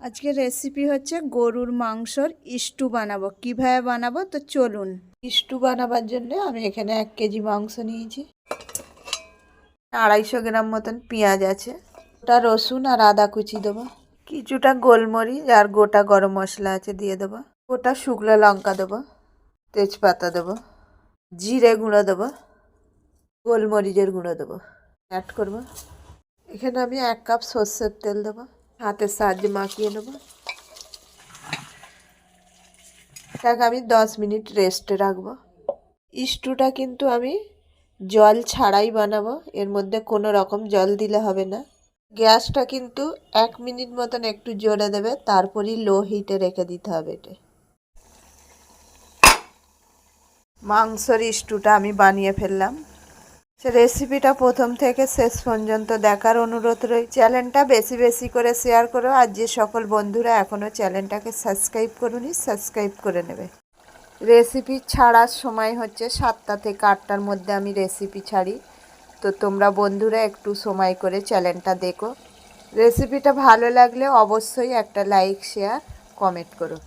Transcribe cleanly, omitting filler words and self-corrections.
আজকে রেসিপি হচ্ছে গরুর মাংসর স্টু বানাবো। কিভাবে বানাবো তো চলুন। স্টু বানাবার জন্য আমি এখানে 1 কেজি মাংস নিয়েছি, 250 গ্রাম মতন পেঁয়াজ আছে, গোটা রসুন আর আদা কুচি দেবো, কিছুটা গোলমরিচ আর গোটা গরম মশলা আছে দিয়ে দেবো, গোটা শুকনো লঙ্কা দেবো, তেজপাতা দেবো, জিরে গুঁড়ো দেবো, গোলমরিচের গুঁড়ো দেবো, অ্যাড করবো। এখানে আমি 1 কাপ সর্ষের তেল দেবো, হাতের সাহায্যে মাখিয়ে নেবো। এটাকে আমি 10 মিনিট রেস্টে রাখবো। স্টুটা কিন্তু আমি জল ছাড়াই বানাবো, এর মধ্যে কোনো রকম জল দিলে হবে না। গ্যাসটা কিন্তু 1 মিনিট মতন একটু জোরে দেবে, তারপরই লো হিটে রেখে দিতে হবে। এটা মাংসের স্টুটা আমি বানিয়ে ফেললাম। রেসিপিটা প্রথম থেকে শেষ পর্যন্ত দেখার অনুরোধ রই। চ্যানেলটা বেশি বেশি করে শেয়ার করো, আর যে সকল বন্ধুরা এখনও চ্যানেলটাকে সাবস্ক্রাইব করোনি সাবস্ক্রাইব করে নেবে। রেসিপি ছাড়ার সময় হচ্ছে 7টা থেকে 8টার মধ্যে আমি রেসিপি ছাড়ি, তো তোমরা বন্ধুরা একটু সময় করে চ্যানেলটা দেখো। রেসিপিটা ভালো লাগলে অবশ্যই একটা লাইক শেয়ার কমেন্ট করো।